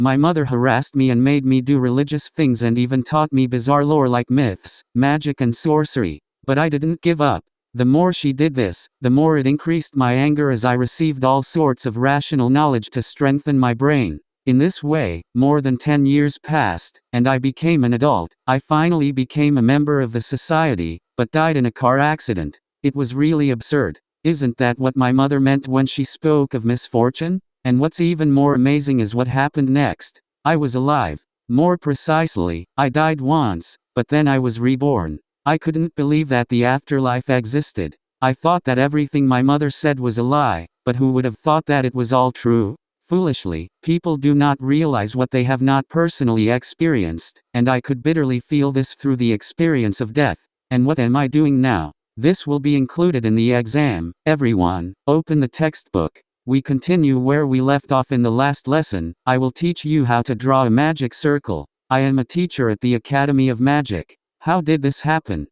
My mother harassed me and made me do religious things and even taught me bizarre lore like myths, magic and sorcery. But I didn't give up. The more she did this, the more it increased my anger as I received all sorts of rational knowledge to strengthen my brain. In this way, more than 10 years passed, and I became an adult. I finally became a member of the society, but died in a car accident. It was really absurd. Isn't that what my mother meant when she spoke of misfortune? And what's even more amazing is what happened next. I was alive. More precisely, I died once, but then I was reborn. I couldn't believe that the afterlife existed. I thought that everything my mother said was a lie, but who would have thought that it was all true? Foolishly, people do not realize what they have not personally experienced, and I could bitterly feel this through the experience of death. And what am I doing now? This will be included in the exam. Everyone, open the textbook. We continue where we left off in the last lesson. I will teach you how to draw a magic circle. I am a teacher at the Academy of Magic. How did this happen?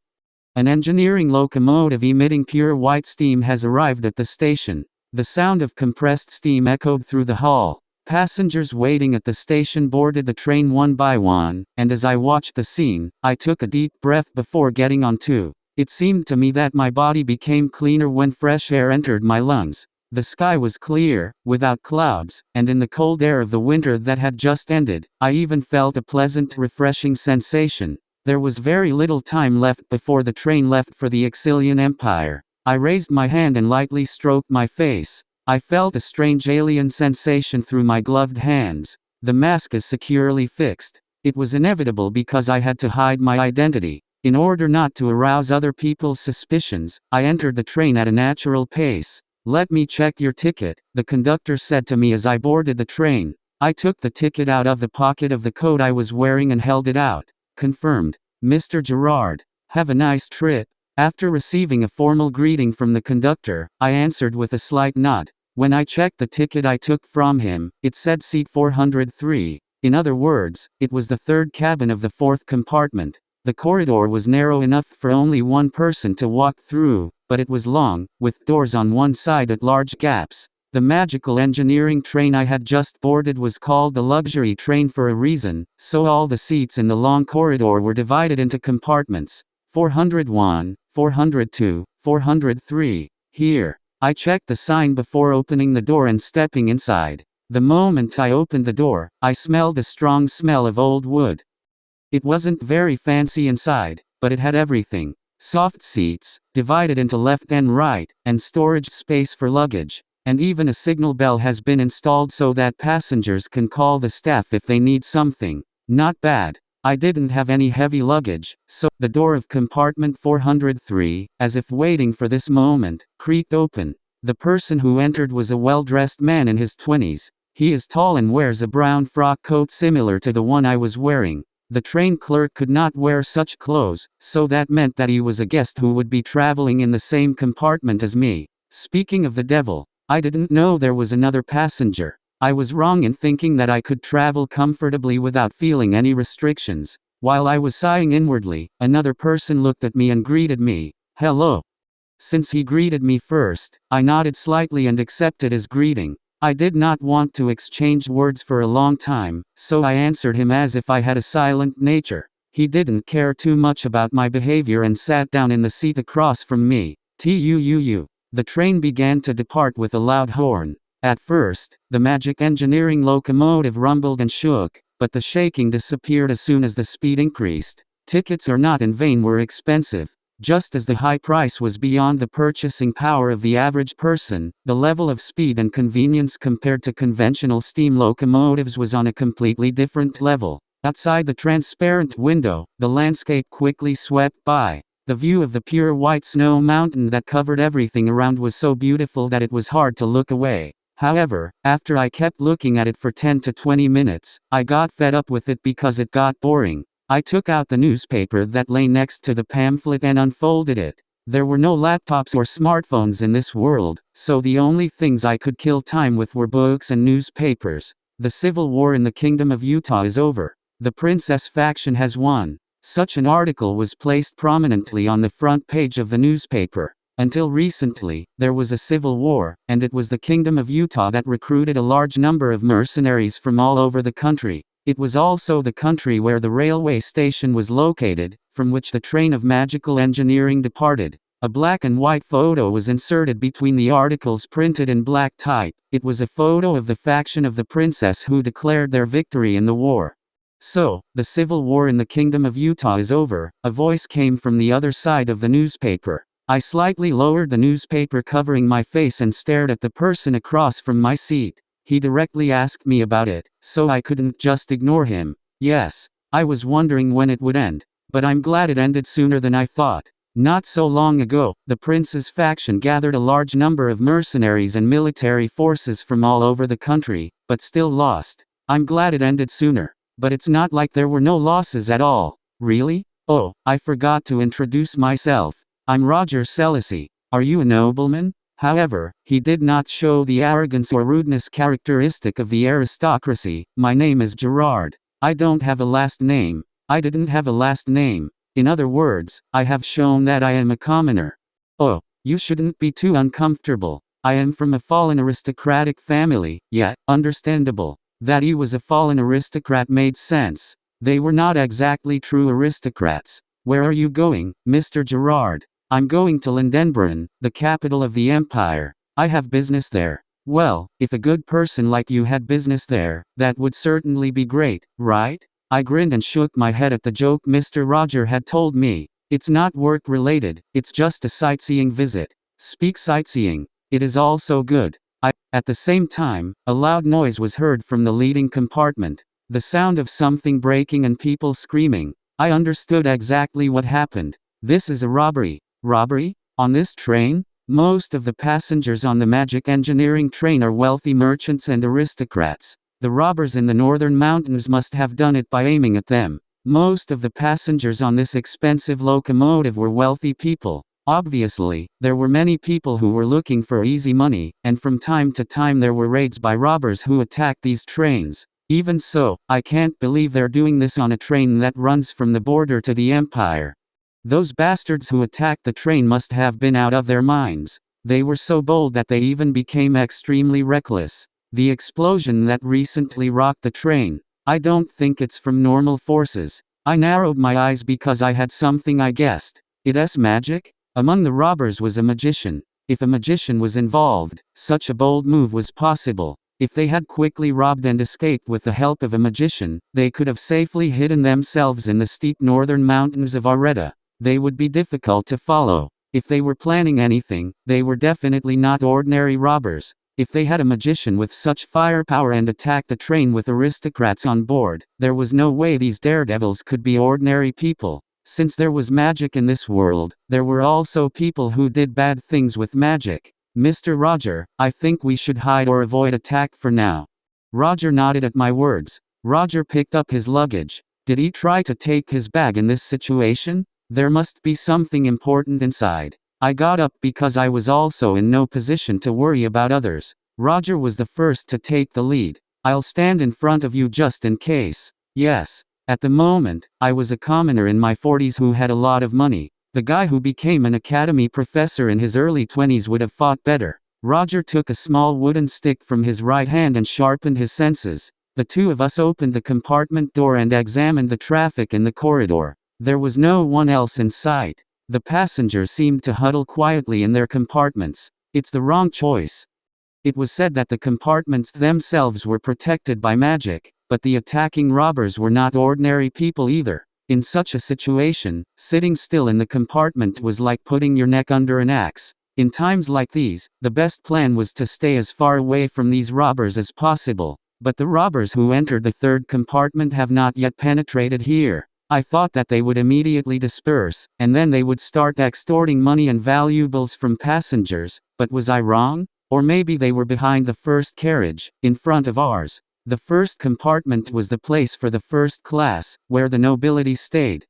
An engineering locomotive emitting pure white steam has arrived at the station. The sound of compressed steam echoed through the hall. Passengers waiting at the station boarded the train one by one, and as I watched the scene, I took a deep breath before getting on too. It seemed to me that my body became cleaner when fresh air entered my lungs. The sky was clear, without clouds, and in the cold air of the winter that had just ended, I even felt a pleasant, refreshing sensation. There was very little time left before the train left for the Exilian Empire. I raised my hand and lightly stroked my face. I felt a strange alien sensation through my gloved hands. The mask is securely fixed. It was inevitable because I had to hide my identity. In order not to arouse other people's suspicions, I entered the train at a natural pace. "Let me check your ticket," the conductor said to me as I boarded the train. I took the ticket out of the pocket of the coat I was wearing and held it out. "Confirmed. Mr. Gerard. Have a nice trip." After receiving a formal greeting from the conductor, I answered with a slight nod. When I checked the ticket I took from him, it said seat 403. In other words, it was the third cabin of the fourth compartment. The corridor was narrow enough for only one person to walk through, but it was long, with doors on one side at large gaps. The magical engineering train I had just boarded was called the luxury train for a reason, so all the seats in the long corridor were divided into compartments. 401, 402, 403. Here. I checked the sign before opening the door and stepping inside. The moment I opened the door, I smelled a strong smell of old wood. It wasn't very fancy inside, but it had everything. Soft seats, divided into left and right, and storage space for luggage. And even a signal bell has been installed so that passengers can call the staff if they need something. Not bad. I didn't have any heavy luggage, so the door of compartment 403, as if waiting for this moment, creaked open. The person who entered was a well-dressed man in his 20s. He is tall and wears a brown frock coat similar to the one I was wearing. The train clerk could not wear such clothes, so that meant that he was a guest who would be traveling in the same compartment as me. Speaking of the devil, I didn't know there was another passenger. I was wrong in thinking that I could travel comfortably without feeling any restrictions. While I was sighing inwardly, another person looked at me and greeted me. "Hello." Since he greeted me first, I nodded slightly and accepted his greeting. I did not want to exchange words for a long time, so I answered him as if I had a silent nature. He didn't care too much about my behavior and sat down in the seat across from me. Tuuu. The train began to depart with a loud horn. At first, the magic engineering locomotive rumbled and shook, but the shaking disappeared as soon as the speed increased. Tickets are not in vain were expensive. Just as the high price was beyond the purchasing power of the average person, the level of speed and convenience compared to conventional steam locomotives was on a completely different level. Outside the transparent window, the landscape quickly swept by. The view of the pure white snow mountain that covered everything around was so beautiful that it was hard to look away. However, after I kept looking at it for 10 to 20 minutes, I got fed up with it because it got boring. I took out the newspaper that lay next to the pamphlet and unfolded it. There were no laptops or smartphones in this world, so the only things I could kill time with were books and newspapers. The civil war in the Kingdom of Utah is over. The princess faction has won. Such an article was placed prominently on the front page of the newspaper. Until recently, there was a civil war, and it was the Kingdom of Utah that recruited a large number of mercenaries from all over the country. It was also the country where the railway station was located, from which the train of magical engineering departed. A black and white photo was inserted between the articles printed in black type. It was a photo of the faction of the princess who declared their victory in the war. So, the civil war in the Kingdom of Utah is over, a voice came from the other side of the newspaper. I slightly lowered the newspaper covering my face and stared at the person across from my seat. He directly asked me about it, so I couldn't just ignore him. Yes, I was wondering when it would end, but I'm glad it ended sooner than I thought. Not so long ago, the prince's faction gathered a large number of mercenaries and military forces from all over the country, but still lost. I'm glad it ended sooner, but it's not like there were no losses at all. Really? Oh, I forgot to introduce myself. I'm Roger Selassie. Are you a nobleman? However, he did not show the arrogance or rudeness characteristic of the aristocracy. My name is Gerard. I don't have a last name. I didn't have a last name. In other words, I have shown that I am a commoner. Oh, you shouldn't be too uncomfortable. I am from a fallen aristocratic family, yet, understandable. That he was a fallen aristocrat made sense. They were not exactly true aristocrats. Where are you going, Mr. Gerard? I'm going to Lindenbrunn, the capital of the empire. I have business there. Well, if a good person like you had business there, that would certainly be great, right? I grinned and shook my head at the joke Mr. Roger had told me. It's not work-related, it's just a sightseeing visit. Speak sightseeing. It is all so good. At the same time, a loud noise was heard from the leading compartment. The sound of something breaking and people screaming. I understood exactly what happened. This is a robbery. Robbery? On this train? Most of the passengers on the magic engineering train are wealthy merchants and aristocrats. The robbers in the northern mountains must have done it by aiming at them. Most of the passengers on this expensive locomotive were wealthy people. Obviously, there were many people who were looking for easy money, and from time to time there were raids by robbers who attacked these trains. Even so, I can't believe they're doing this on a train that runs from the border to the empire. Those bastards who attacked the train must have been out of their minds. They were so bold that they even became extremely reckless. The explosion that recently rocked the train. I don't think it's from normal forces. I narrowed my eyes because I had something I guessed. It's magic? Among the robbers was a magician. If a magician was involved, such a bold move was possible. If they had quickly robbed and escaped with the help of a magician, they could have safely hidden themselves in the steep northern mountains of Areta. They would be difficult to follow. If they were planning anything, they were definitely not ordinary robbers. If they had a magician with such firepower and attacked a train with aristocrats on board, there was no way these daredevils could be ordinary people. Since there was magic in this world, there were also people who did bad things with magic. Mr. Roger, I think we should hide or avoid attack for now. Roger nodded at my words. Roger picked up his luggage. Did he try to take his bag in this situation? There must be something important inside. I got up because I was also in no position to worry about others. Roger was the first to take the lead. I'll stand in front of you just in case. Yes. At the moment, I was a commoner in my 40s who had a lot of money. The guy who became an academy professor in his early 20s would have fought better. Roger took a small wooden stick from his right hand and sharpened his senses. The two of us opened the compartment door and examined the traffic in the corridor. There was no one else in sight. The passengers seemed to huddle quietly in their compartments. It's the wrong choice. It was said that the compartments themselves were protected by magic, but the attacking robbers were not ordinary people either. In such a situation, sitting still in the compartment was like putting your neck under an axe. In times like these, the best plan was to stay as far away from these robbers as possible. But the robbers who entered the third compartment have not yet penetrated here. I thought that they would immediately disperse, and then they would start extorting money and valuables from passengers, but was I wrong? Or maybe they were behind the first carriage, in front of ours. The first compartment was the place for the first class, where the nobility stayed.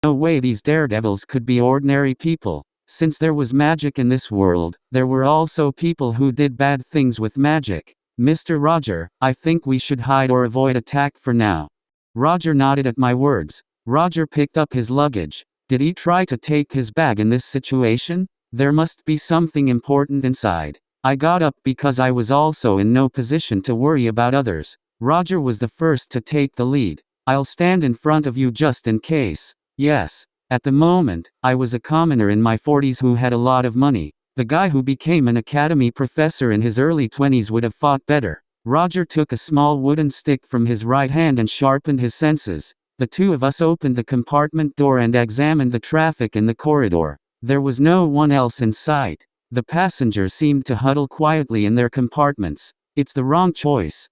No way these daredevils could be ordinary people. Since there was magic in this world, there were also people who did bad things with magic. Mr. Roger, I think we should hide or avoid attack for now. Roger nodded at my words. Roger picked up his luggage. Did he try to take his bag in this situation? There must be something important inside. I got up because I was also in no position to worry about others. Roger was the first to take the lead. I'll stand in front of you just in case. Yes. At the moment, I was a commoner in my 40s who had a lot of money. The guy who became an academy professor in his early 20s would have fought better. Roger took a small wooden stick from his right hand and sharpened his senses. The two of us opened the compartment door and examined the traffic in the corridor. There was no one else in sight. The passengers seemed to huddle quietly in their compartments. It's the wrong choice.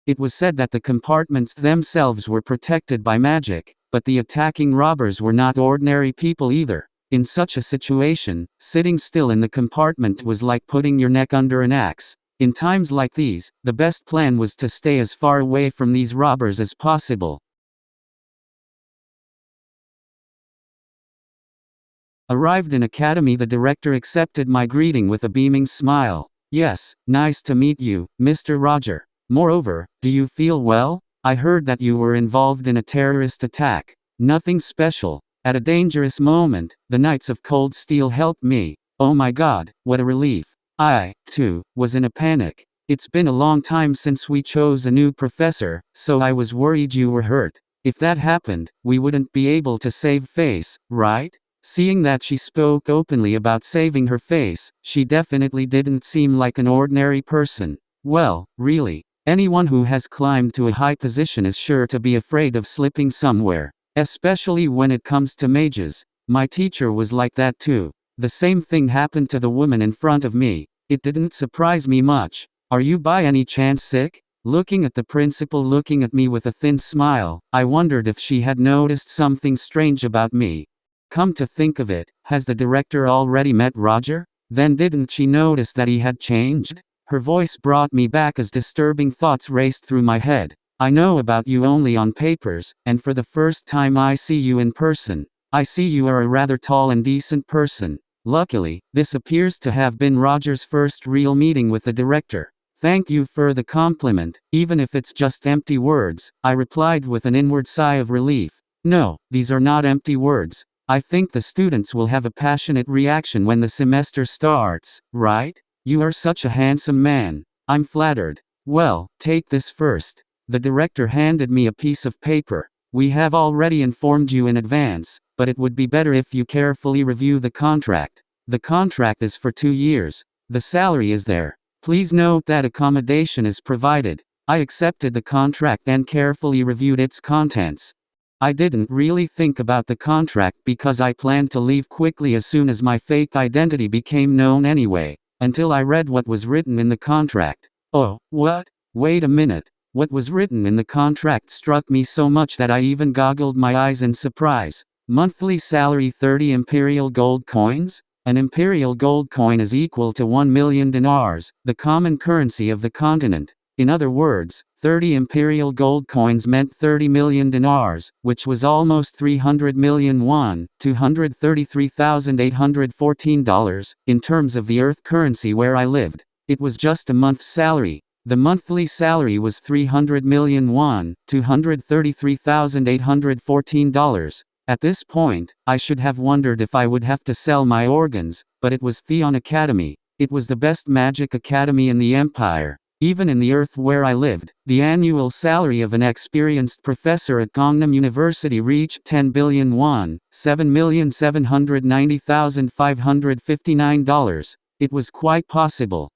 It was said that the compartments themselves were protected by magic, but the attacking robbers were not ordinary people either. In such a situation, sitting still in the compartment was like putting your neck under an axe. In times like these, the best plan was to stay as far away from these robbers as possible. Arrived in academy, the director accepted my greeting with a beaming smile. Yes, nice to meet you, Mr. Roger. Moreover, do you feel well? I heard that you were involved in a terrorist attack. Nothing special. At a dangerous moment, the Knights of Cold Steel helped me. Oh my God, what a relief. I, too, was in a panic. It's been a long time since we chose a new professor, so I was worried you were hurt. If that happened, we wouldn't be able to save face, right? Seeing that she spoke openly about saving her face, she definitely didn't seem like an ordinary person. Well, really, anyone who has climbed to a high position is sure to be afraid of slipping somewhere, especially when it comes to mages. My teacher was like that too. The same thing happened to the woman in front of me. It didn't surprise me much. Are you by any chance sick? Looking at the principal looking at me with a thin smile, I wondered if she had noticed something strange about me. Come to think of it, has the director already met Roger? Then didn't she notice that he had changed? Her voice brought me back as disturbing thoughts raced through my head. I know about you only on papers, and for the first time I see you in person. I see you are a rather tall and decent person. Luckily, this appears to have been Roger's first real meeting with the director. Thank you for the compliment, even if it's just empty words, I replied with an inward sigh of relief. No, these are not empty words. I think the students will have a passionate reaction when the semester starts, right? You are such a handsome man. I'm flattered. Well, take this first. The director handed me a piece of paper. We have already informed you in advance, but it would be better if you carefully review the contract. The contract is for 2 years. The salary is there. Please note that accommodation is provided. I accepted the contract and carefully reviewed its contents. I didn't really think about the contract because I planned to leave quickly as soon as my fake identity became known anyway, until I read what was written in the contract. Oh, what? Wait a minute. What was written in the contract struck me so much that I even goggled my eyes in surprise. Monthly salary 30 imperial gold coins? An imperial gold coin is equal to 1 million dinars, the common currency of the continent. In other words, 30 imperial gold coins meant 30 million dinars, which was almost 300 million won, $233,814, in terms of the Earth currency where I lived. It was just a month's salary. The monthly salary was 300 million won, $233,814. At this point, I should have wondered if I would have to sell my organs, but it was Theon Academy. It was the best magic academy in the empire. Even in the Earth where I lived, the annual salary of an experienced professor at Gangnam University reached 10 billion won, $7,790,559. It was quite possible.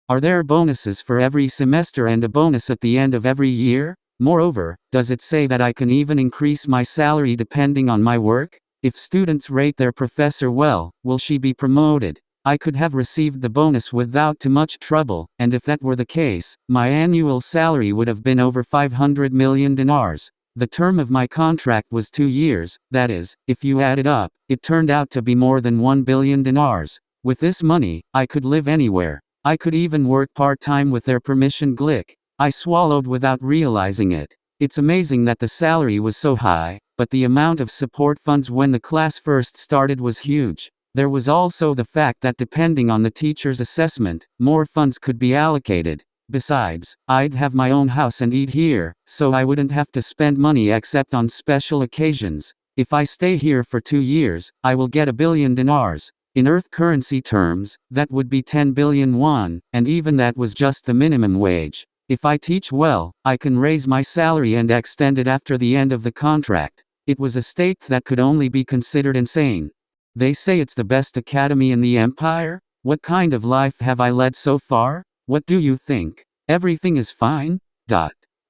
Are there bonuses for every semester and a bonus at the end of every year? Moreover, does it say that I can even increase my salary depending on my work? If students rate their professor well, will she be promoted? I could have received the bonus without too much trouble, and if that were the case, my annual salary would have been over 500 million dinars. The term of my contract was 2 years, that is, if you add it up, it turned out to be more than 1 billion dinars. With this money, I could live anywhere. I could even work part-time with their permission. Glick. I swallowed without realizing it. It's amazing that the salary was so high. but the amount of support funds when the class first started was huge. There was also the fact that depending on the teacher's assessment, more funds could be allocated. Besides, I'd have my own house and eat here, so I wouldn't have to spend money except on special occasions. If I stay here for 2 years, I will get 1 billion dinars. In Earth currency terms, that would be 10 billion won, and even that was just the minimum wage. If I teach well, I can raise my salary and extend it after the end of the contract. It was a stake that could only be considered insane. They say it's the best academy in the empire? What kind of life have I led so far? What do you think? Everything is fine?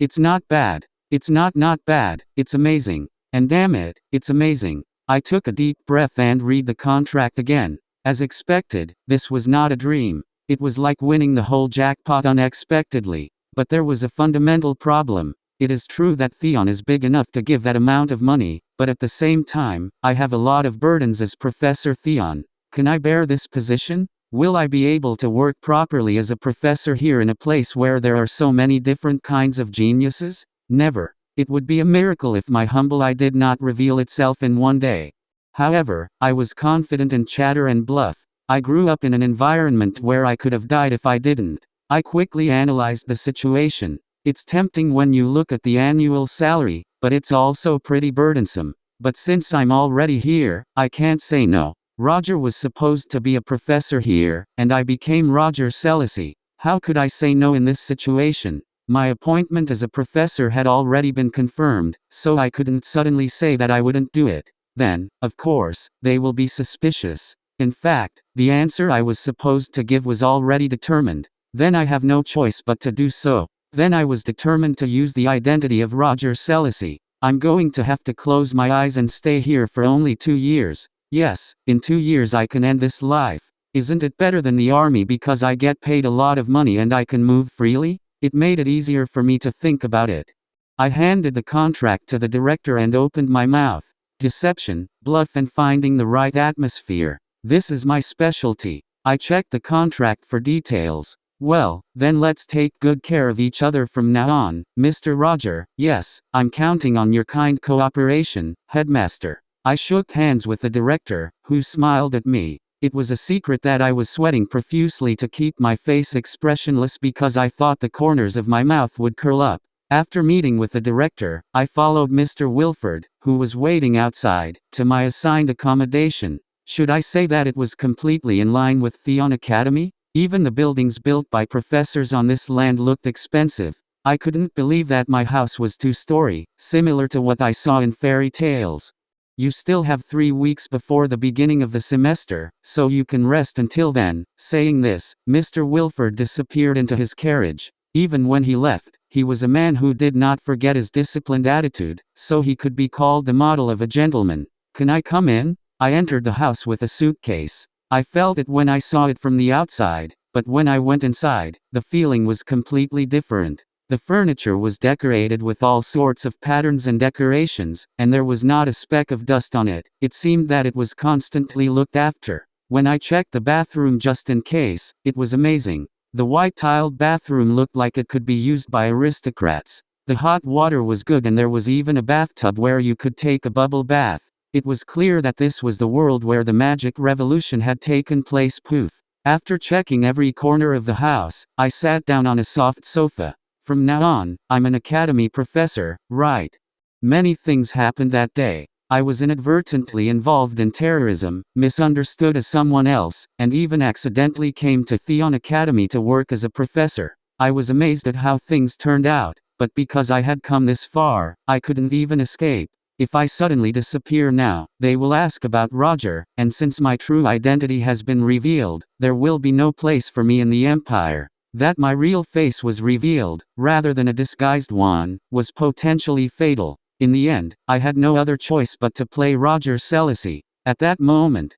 It's not bad. It's not bad, it's amazing. And damn it, it's amazing. I took a deep breath and read the contract again. As expected, this was not a dream. It was like winning the whole jackpot unexpectedly. But there was a fundamental problem. It is true that Theon is big enough to give that amount of money, but at the same time, I have a lot of burdens as Professor Theon. Can I bear this position? Will I be able to work properly as a professor here in a place where there are so many different kinds of geniuses? Never. It would be a miracle if my humble I did not reveal itself in one day. However, I was confident in chatter and bluff. I grew up in an environment where I could have died if I didn't. I quickly analyzed the situation. It's tempting when you look at the annual salary, but it's also pretty burdensome. But since I'm already here, I can't say no. Roger was supposed to be a professor here, and I became Roger Selassie. How could I say no in this situation? My appointment as a professor had already been confirmed, so I couldn't suddenly say that I wouldn't do it. Then, of course, they will be suspicious. In fact, the answer I was supposed to give was already determined. Then I have no choice but to do so. Then I was determined to use the identity of Roger Selassie. I'm going to have to close my eyes and stay here for only 2 years. Yes, in 2 years I can end this life. Isn't it better than the army because I get paid a lot of money and I can move freely? It made it easier for me to think about it. I handed the contract to the director and opened my mouth. Deception, bluff and finding the right atmosphere. This is my specialty. I checked the contract for details. Well, then let's take good care of each other from now on, Mr. Roger. Yes, I'm counting on your kind cooperation, headmaster. I shook hands with the director, who smiled at me. It was a secret that I was sweating profusely to keep my face expressionless because I thought the corners of my mouth would curl up. After meeting with the director, I followed Mr. Wilford, who was waiting outside, to my assigned accommodation. Should I say that it was completely in line with Theon Academy? Even the buildings built by professors on this land looked expensive. I couldn't believe that my house was 2-story, similar to what I saw in fairy tales. You still have 3 weeks before the beginning of the semester, so you can rest until then. Saying this, Mr. Wilford disappeared into his carriage. Even when he left, he was a man who did not forget his disciplined attitude, so he could be called the model of a gentleman. Can I come in? I entered the house with a suitcase. I felt it when I saw it from the outside, but when I went inside, the feeling was completely different. The furniture was decorated with all sorts of patterns and decorations, and there was not a speck of dust on it. It seemed that it was constantly looked after. When I checked the bathroom just in case, it was amazing. The white-tiled bathroom looked like it could be used by aristocrats. The hot water was good and there was even a bathtub where you could take a bubble bath. It was clear that this was the world where the magic revolution had taken place. Poof. After checking every corner of the house, I sat down on a soft sofa. From now on, I'm an academy professor, right? Many things happened that day. I was inadvertently involved in terrorism, misunderstood as someone else, and even accidentally came to Theon Academy to work as a professor. I was amazed at how things turned out, but because I had come this far, I couldn't even escape. If I suddenly disappear now, they will ask about Roger, and since my true identity has been revealed, there will be no place for me in the Empire. That my real face was revealed, rather than a disguised one, was potentially fatal. In the end, I had no other choice but to play Roger Selassie. At that moment,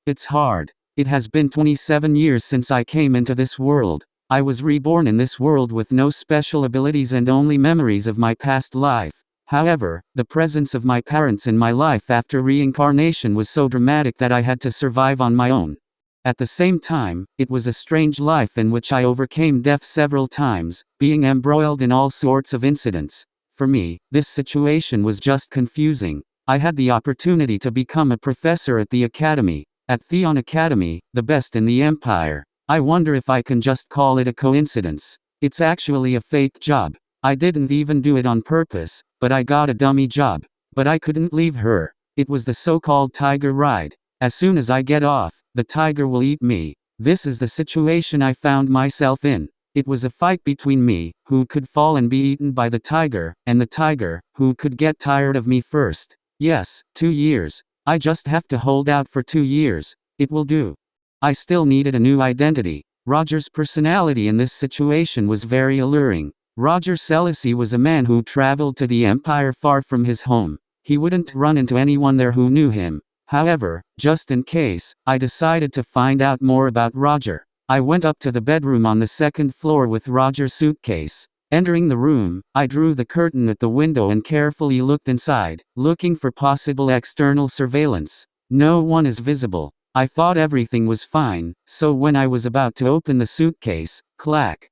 it's hard. It has been 27 years since I came into this world. I was reborn in this world with no special abilities and only memories of my past life. However, the presence of my parents in my life after reincarnation was so dramatic that I had to survive on my own. At the same time, it was a strange life in which I overcame death several times, being embroiled in all sorts of incidents. For me, this situation was just confusing. I had the opportunity to become a professor at the academy, at Theon Academy, the best in the empire. I wonder if I can just call it a coincidence. It's actually a fake job. I didn't even do it on purpose, but I got a dummy job. But I couldn't leave her. It was the so-called tiger ride. As soon as I get off, the tiger will eat me. This is the situation I found myself in. It was a fight between me, who could fall and be eaten by the tiger, and the tiger, who could get tired of me first. Yes, 2 years. I just have to hold out for 2 years. It will do. I still needed a new identity. Roger's personality in this situation was very alluring. Roger Selassie was a man who traveled to the Empire far from his home. He wouldn't run into anyone there who knew him. However, just in case, I decided to find out more about Roger. I went up to the bedroom on the second floor with Roger's suitcase. Entering the room, I drew the curtain at the window and carefully looked inside, looking for possible external surveillance. No one is visible. I thought everything was fine, so when I was about to open the suitcase, clack.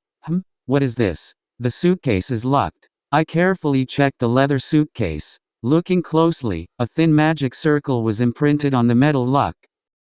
What is this? The suitcase is locked. I carefully checked the leather suitcase. Looking closely, a thin magic circle was imprinted on the metal lock.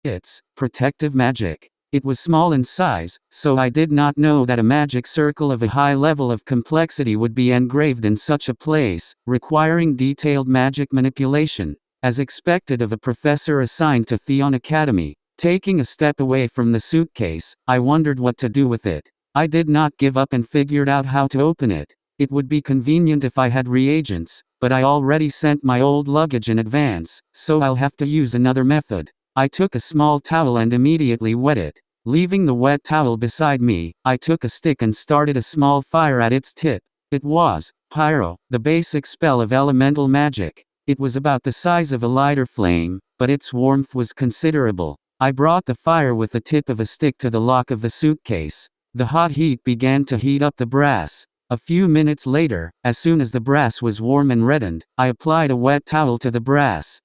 It's protective magic. It was small in size, so I did not know that a magic circle of a high level of complexity would be engraved in such a place, requiring detailed magic manipulation. As expected of a professor assigned to Theon Academy, taking a step away from the suitcase, I wondered what to do with it. I did not give up and figured out how to open it. It would be convenient if I had reagents, but I already sent my old luggage in advance, so I'll have to use another method. I took a small towel and immediately wet it. Leaving the wet towel beside me, I took a stick and started a small fire at its tip. It was pyro, the basic spell of elemental magic. It was about the size of a lighter flame, but its warmth was considerable. I brought the fire with the tip of a stick to the lock of the suitcase. The hot heat began to heat up the brass. A few minutes later, as soon as the brass was warm and reddened, I applied a wet towel to the brass.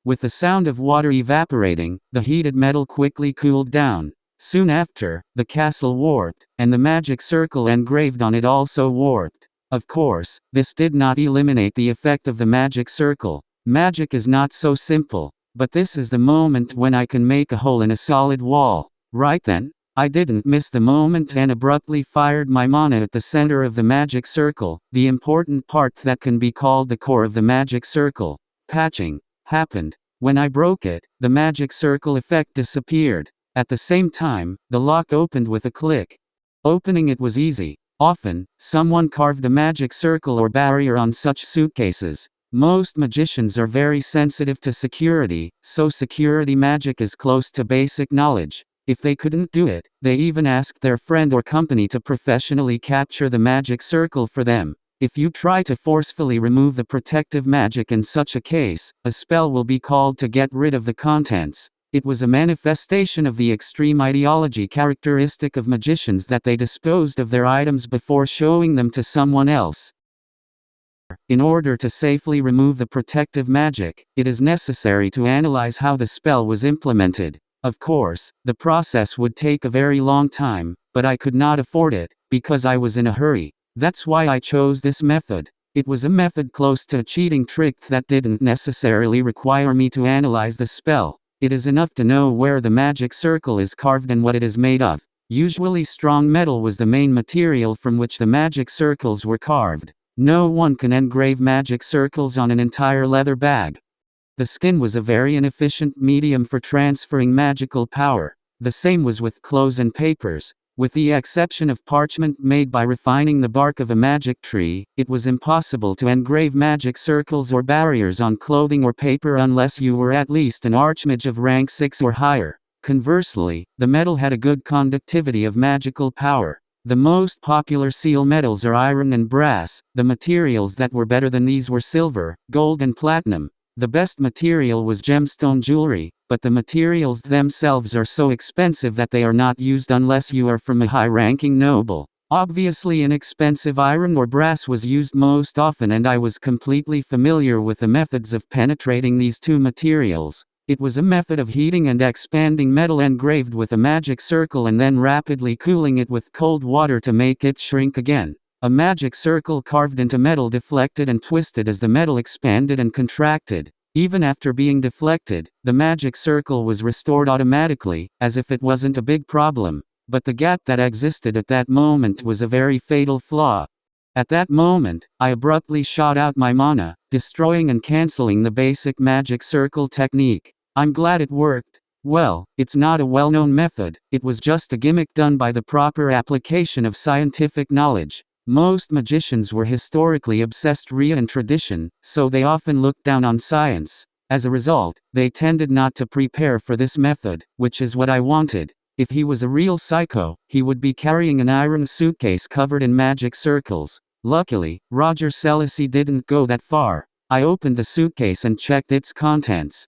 With the sound of water evaporating, the heated metal quickly cooled down. Soon after, the castle warped, and the magic circle engraved on it also warped. Of course, this did not eliminate the effect of the magic circle. Magic is not so simple, but this is the moment when I can make a hole in a solid wall. Right then, I didn't miss the moment and abruptly fired my mana at the center of the magic circle, the important part that can be called the core of the magic circle. Patching happened. When I broke it, the magic circle effect disappeared. At the same time, the lock opened with a click. Opening it was easy. Often, someone carved a magic circle or barrier on such suitcases. Most magicians are very sensitive to security, so security magic is close to basic knowledge. If they couldn't do it, they even asked their friend or company to professionally capture the magic circle for them. If you try to forcefully remove the protective magic in such a case, a spell will be called to get rid of the contents. It was a manifestation of the extreme ideology characteristic of magicians that they disposed of their items before showing them to someone else. In order to safely remove the protective magic, it is necessary to analyze how the spell was implemented. Of course, the process would take a very long time, but I could not afford it, because I was in a hurry. That's why I chose this method. It was a method close to a cheating trick that didn't necessarily require me to analyze the spell. It is enough to know where the magic circle is carved and what it is made of. Usually strong metal was the main material from which the magic circles were carved. No one can engrave magic circles on an entire leather bag. The skin was a very inefficient medium for transferring magical power. The same was with clothes and papers. With the exception of parchment made by refining the bark of a magic tree, it was impossible to engrave magic circles or barriers on clothing or paper unless you were at least an archmage of rank 6 or higher. Conversely, the metal had a good conductivity of magical power. The most popular seal metals are iron and brass. The materials that were better than these were silver, gold and platinum. The best material was gemstone jewelry, but the materials themselves are so expensive that they are not used unless you are from a high-ranking noble. Obviously inexpensive iron or brass was used most often, and I was completely familiar with the methods of penetrating these two materials. It was a method of heating and expanding metal engraved with a magic circle and then rapidly cooling it with cold water to make it shrink again. A magic circle carved into metal deflected and twisted as the metal expanded and contracted. Even after being deflected, the magic circle was restored automatically, as if it wasn't a big problem. But the gap that existed at that moment was a very fatal flaw. At that moment, I abruptly shot out my mana, destroying and cancelling the basic magic circle technique. I'm glad it worked. Well, it's not a well-known method, it was just a gimmick done by the proper application of scientific knowledge. Most magicians were historically obsessed Rhea and tradition, so they often looked down on science. As a result, they tended not to prepare for this method, which is what I wanted. If he was a real psycho, he would be carrying an iron suitcase covered in magic circles. Luckily, Roger Selassie didn't go that far. I opened the suitcase and checked its contents.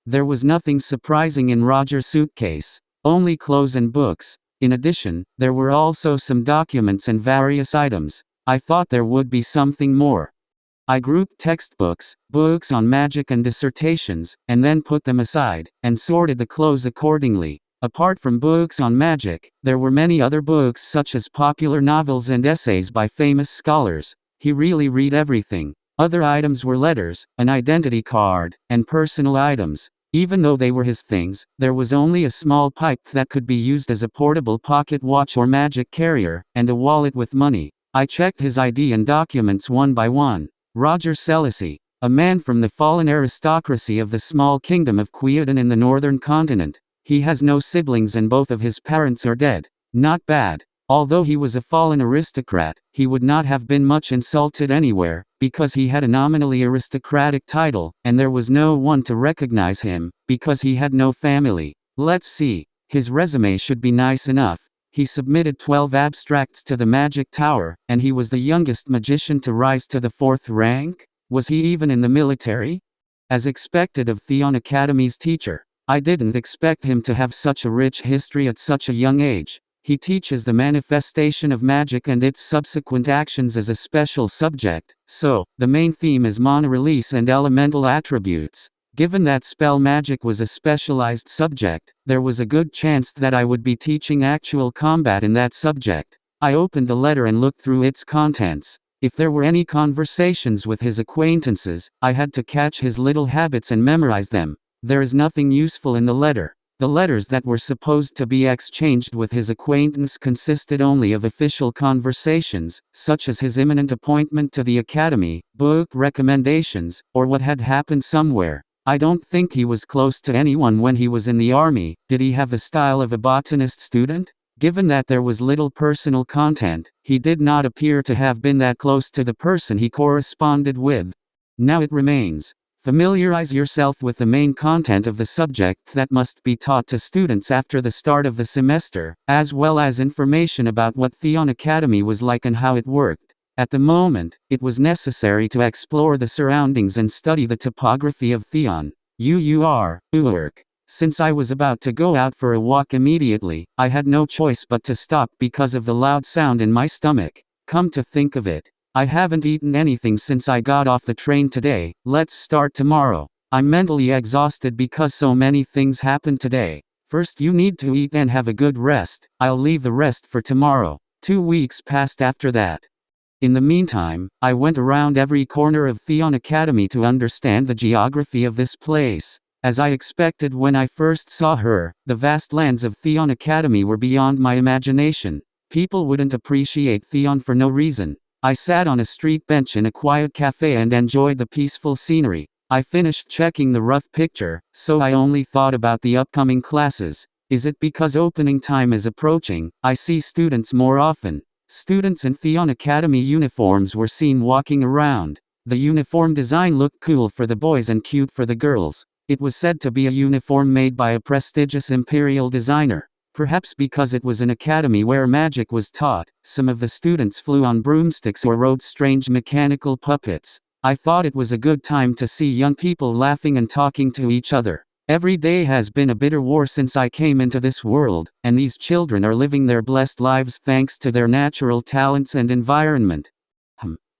There was nothing surprising in Roger's suitcase. Only clothes and books. In addition, there were also some documents and various items. I thought there would be something more. I grouped textbooks, books on magic and dissertations, and then put them aside, and sorted the clothes accordingly. Apart from books on magic, there were many other books such as popular novels and essays by famous scholars. He really read everything. Other items were letters, an identity card, and personal items. Even though they were his things, there was only a small pipe that could be used as a portable pocket watch or magic carrier, and a wallet with money. I checked his ID and documents one by one. Roger Selassie, a man from the fallen aristocracy of the small kingdom of Queoden in the northern continent. He has no siblings and both of his parents are dead. Not bad. Although he was a fallen aristocrat, he would not have been much insulted anywhere, because he had a nominally aristocratic title, and there was no one to recognize him, because he had no family. Let's see. His resume should be nice enough. He submitted 12 abstracts to the Magic Tower, and he was the youngest magician to rise to the 4th rank? Was he even in the military? As expected of Theon Academy's teacher, I didn't expect him to have such a rich history at such a young age. He teaches the manifestation of magic and its subsequent actions as a special subject, so, the main theme is mana release and elemental attributes. Given that spell magic was a specialized subject, there was a good chance that I would be teaching actual combat in that subject. I opened the letter and looked through its contents. If there were any conversations with his acquaintances, I had to catch his little habits and memorize them. There is nothing useful in the letter. The letters that were supposed to be exchanged with his acquaintance consisted only of official conversations, such as his imminent appointment to the academy, book recommendations, or what had happened somewhere. I don't think he was close to anyone when he was in the army. Did he have the style of a botanist student? Given that there was little personal content, he did not appear to have been that close to the person he corresponded with. Now it remains. Familiarize yourself with the main content of the subject that must be taught to students after the start of the semester, as well as information about what Theon Academy was like and how it worked. At the moment, it was necessary to explore the surroundings and study the topography of Theon. Urk. Since I was about to go out for a walk immediately, I had no choice but to stop because of the loud sound in my stomach. Come to think of it, I haven't eaten anything since I got off the train today. Let's start tomorrow. I'm mentally exhausted because so many things happened today. First you need to eat and have a good rest. I'll leave the rest for tomorrow. 2 weeks passed after that. In the meantime, I went around every corner of Theon Academy to understand the geography of this place. As I expected when I first saw her, the vast lands of Theon Academy were beyond my imagination. People wouldn't appreciate Theon for no reason. I sat on a street bench in a quiet cafe and enjoyed the peaceful scenery. I finished checking the rough picture, so I only thought about the upcoming classes. Is it because opening time is approaching? I see students more often. Students in Theon Academy uniforms were seen walking around. The uniform design looked cool for the boys and cute for the girls. It was said to be a uniform made by a prestigious imperial designer. Perhaps because it was an academy where magic was taught, some of the students flew on broomsticks or rode strange mechanical puppets. I thought it was a good time to see young people laughing and talking to each other. Every day has been a bitter war since I came into this world, and these children are living their blessed lives thanks to their natural talents and environment.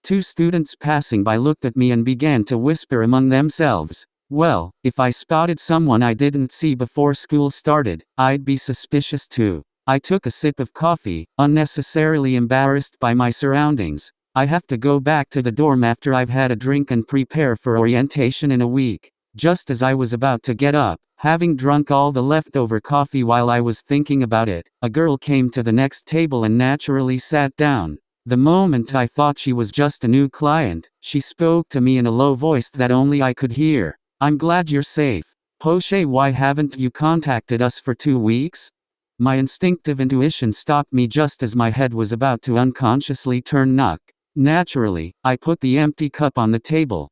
2 students passing by looked at me and began to whisper among themselves. Well, if I spotted someone I didn't see before school started, I'd be suspicious too. I took a sip of coffee, unnecessarily embarrassed by my surroundings. I have to go back to the dorm after I've had a drink and prepare for orientation in a week. Just as I was about to get up, having drunk all the leftover coffee while I was thinking about it, a girl came to the next table and naturally sat down. The moment I thought she was just a new client, she spoke to me in a low voice that only I could hear. "I'm glad you're safe. Poche, why haven't you contacted us for 2 weeks?" My instinctive intuition stopped me just as my head was about to unconsciously turn knock. Naturally, I put the empty cup on the table.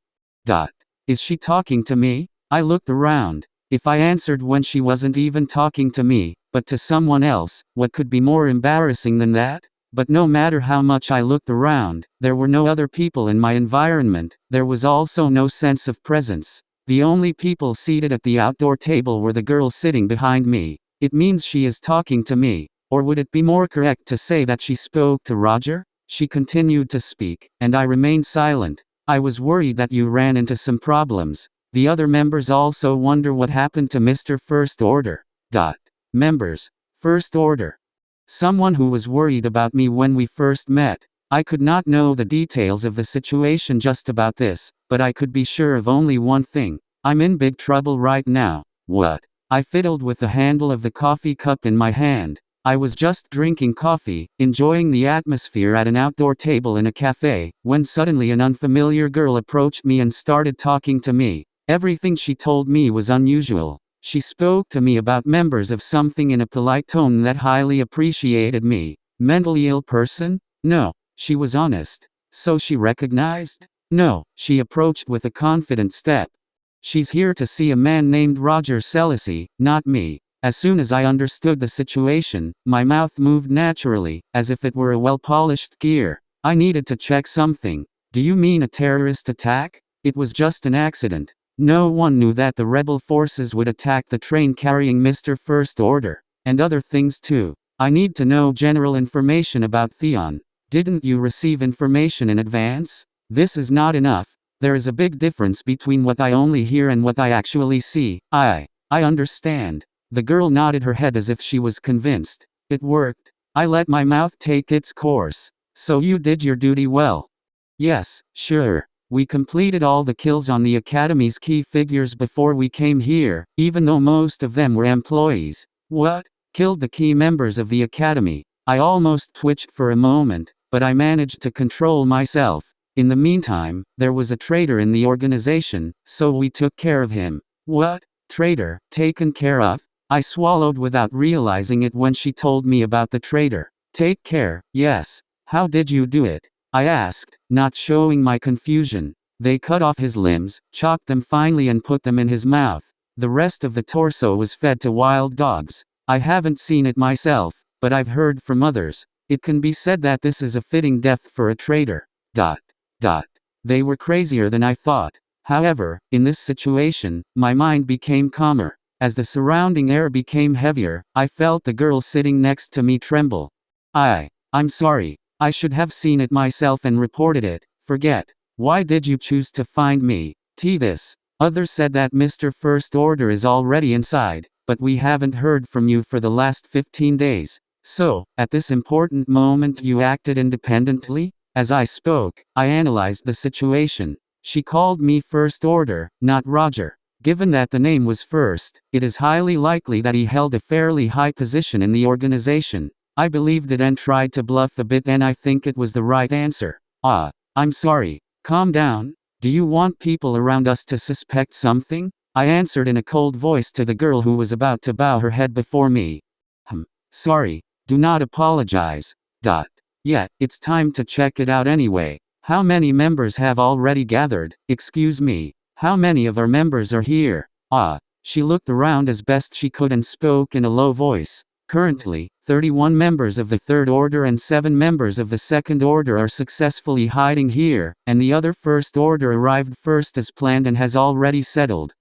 Is she talking to me? I looked around. If I answered when she wasn't even talking to me, but to someone else, what could be more embarrassing than that? But no matter how much I looked around, there were no other people in my environment. There was also no sense of presence. The only people seated at the outdoor table were the girl sitting behind me. It means she is talking to me. Or would it be more correct to say that she spoke to Roger? She continued to speak, and I remained silent. "I was worried that you ran into some problems. The other members also wonder what happened to Mr. First Order." Members. First Order. Someone who was worried about me when we first met. I could not know the details of the situation just about this, but I could be sure of only one thing. I'm in big trouble right now. What? I fiddled with the handle of the coffee cup in my hand. I was just drinking coffee, enjoying the atmosphere at an outdoor table in a cafe, when suddenly an unfamiliar girl approached me and started talking to me. Everything she told me was unusual. She spoke to me about members of something in a polite tone that highly appreciated me. Mentally ill person? No. She was honest. So she recognized? No. She approached with a confident step. She's here to see a man named Roger Selassie, not me. As soon as I understood the situation, my mouth moved naturally, as if it were a well-polished gear. I needed to check something. "Do you mean a terrorist attack?" "It was just an accident. No one knew that the rebel forces would attack the train carrying Mr. First Order. And other things too. I need to know general information about Theon. Didn't you receive information in advance? This is not enough. There is a big difference between what I only hear and what I actually see." I understand." The girl nodded her head as if she was convinced. "It worked. I let my mouth take its course. So you did your duty well." "Yes, sure. We completed all the kills on the Academy's key figures before we came here, even though most of them were employees." "What? Killed the key members of the Academy?" I almost twitched for a moment, but I managed to control myself. "In the meantime, there was a traitor in the organization, so we took care of him." "What? Traitor, taken care of?" I swallowed without realizing it when she told me about the traitor. "Take care, yes. How did you do it?" I asked, not showing my confusion. "They cut off his limbs, chopped them finely and put them in his mouth. The rest of the torso was fed to wild dogs. I haven't seen it myself, but I've heard from others. It can be said that this is a fitting death for a traitor." They were crazier than I thought. However, in this situation, my mind became calmer. As the surrounding air became heavier, I felt the girl sitting next to me tremble. I'm sorry. I should have seen it myself and reported it. Forget. Why did you choose to find me? This. Others said that Mr. First Order is already inside, but we haven't heard from you for the last 15 days. So, at this important moment you acted independently? As I spoke, I analyzed the situation. She called me First Order, not Roger. Given that the name was First, it is highly likely that he held a fairly high position in the organization. I believed it and tried to bluff a bit, and I think it was the right answer. I'm sorry. Calm down. Do you want people around us to suspect something? I answered in a cold voice to the girl who was about to bow her head before me. Sorry. Do not apologize. Yeah, it's time to check it out anyway. How many members have already gathered? Excuse me. How many of our members are here? She looked around as best she could and spoke in a low voice. Currently, 31 members of the Third Order and 7 members of the Second Order are successfully hiding here, and the other First Order arrived first as planned and has already settled.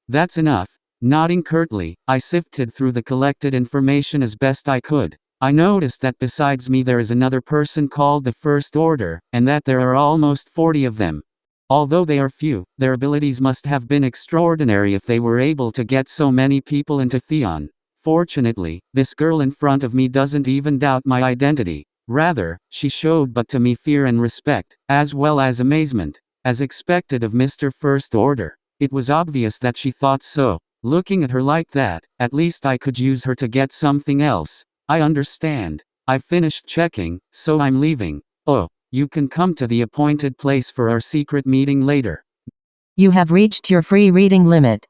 That's enough. Nodding curtly, I sifted through the collected information as best I could. I noticed that besides me there is another person called the First Order, and that there are almost 40 of them. Although they are few, their abilities must have been extraordinary if they were able to get so many people into Theon. Fortunately, this girl in front of me doesn't even doubt my identity. Rather, she showed but to me fear and respect, as well as amazement. As expected of Mr. First Order. It was obvious that she thought so. Looking at her like that, at least I could use her to get something else. I understand. I finished checking, so I'm leaving. Oh, you can come to the appointed place for our secret meeting later. You have reached your free reading limit.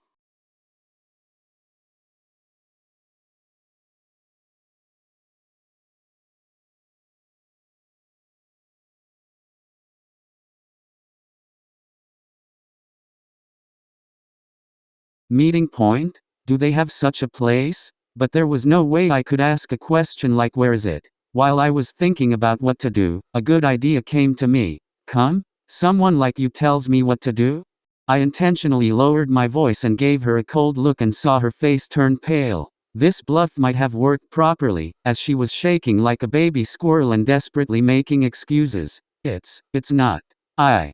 Meeting point? Do they have such a place? But there was no way I could ask a question like where is it? While I was thinking about what to do, a good idea came to me. Come? Someone like you tells me what to do? I intentionally lowered my voice and gave her a cold look and saw her face turn pale. This bluff might have worked properly, as she was shaking like a baby squirrel and desperately making excuses. It's not. I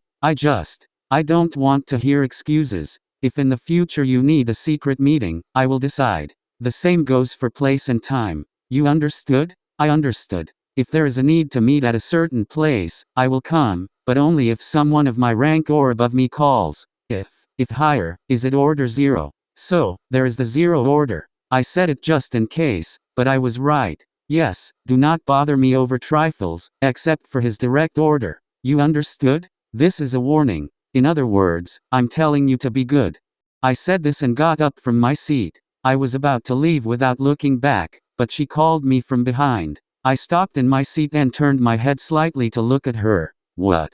don't want to hear excuses. If in the future you need a secret meeting, I will decide. The same goes for place and time. You understood? I understood. If there is a need to meet at a certain place, I will come, but only if someone of my rank or above me calls. If higher, is it order 0? So, there is the 0 order. I said it just in case, but I was right. Yes, do not bother me over trifles, except for his direct order. You understood? This is a warning. In other words, I'm telling you to be good. I said this and got up from my seat. I was about to leave without looking back, but she called me from behind. I stopped in my seat and turned my head slightly to look at her. What?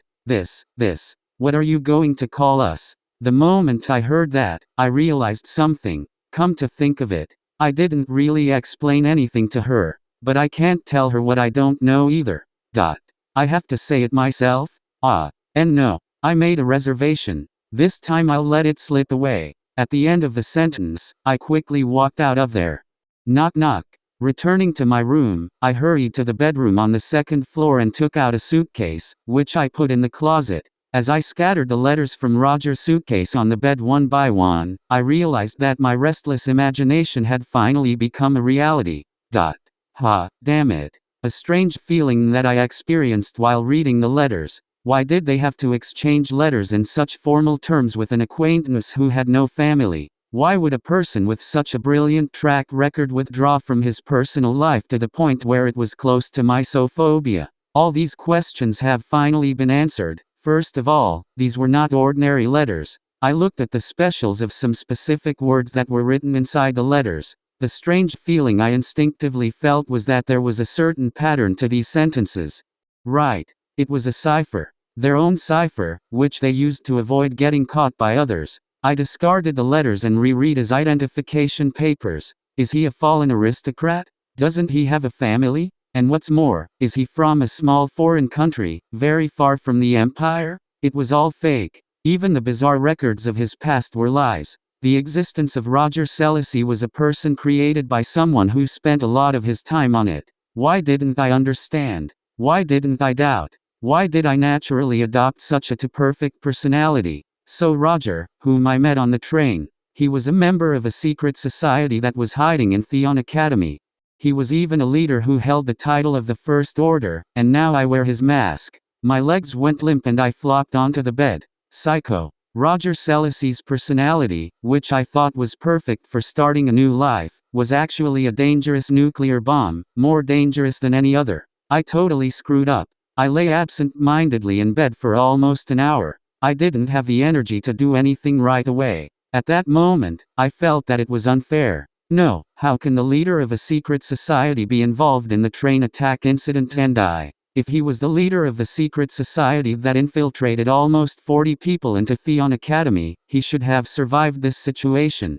What are you going to call us? The moment I heard that, I realized something. Come to think of it, I didn't really explain anything to her, but I can't tell her what I don't know either. I have to say it myself? And no. I made a reservation. This time I'll let it slip away. At the end of the sentence, I quickly walked out of there. Knock knock. Returning to my room, I hurried to the bedroom on the second floor and took out a suitcase, which I put in the closet. As I scattered the letters from Roger's suitcase on the bed one by one, I realized that my restless imagination had finally become a reality. Damn it. A strange feeling that I experienced while reading the letters. Why did they have to exchange letters in such formal terms with an acquaintance who had no family? Why would a person with such a brilliant track record withdraw from his personal life to the point where it was close to misophobia? All these questions have finally been answered. First of all, these were not ordinary letters. I looked at the specials of some specific words that were written inside the letters. The strange feeling I instinctively felt was that there was a certain pattern to these sentences. Right. It was a cipher. Their own cipher, which they used to avoid getting caught by others. I discarded the letters and reread his identification papers. Is he a fallen aristocrat? Doesn't he have a family? And what's more, is he from a small foreign country, very far from the empire? It was all fake. Even the bizarre records of his past were lies. The existence of Roger Selassie was a person created by someone who spent a lot of his time on it. Why didn't I understand? Why didn't I doubt? Why did I naturally adopt such a too-perfect personality? So Roger, whom I met on the train, he was a member of a secret society that was hiding in Theon Academy. He was even a leader who held the title of the First Order, and now I wear his mask. My legs went limp and I flopped onto the bed. Psycho. Roger Selassie's personality, which I thought was perfect for starting a new life, was actually a dangerous nuclear bomb, more dangerous than any other. I totally screwed up. I lay absent-mindedly in bed for almost an hour. I didn't have the energy to do anything right away. At that moment, I felt that it was unfair. No, how can the leader of a secret society be involved in the train attack incident and die? If he was the leader of the secret society that infiltrated almost 40 people into Theon Academy, he should have survived this situation.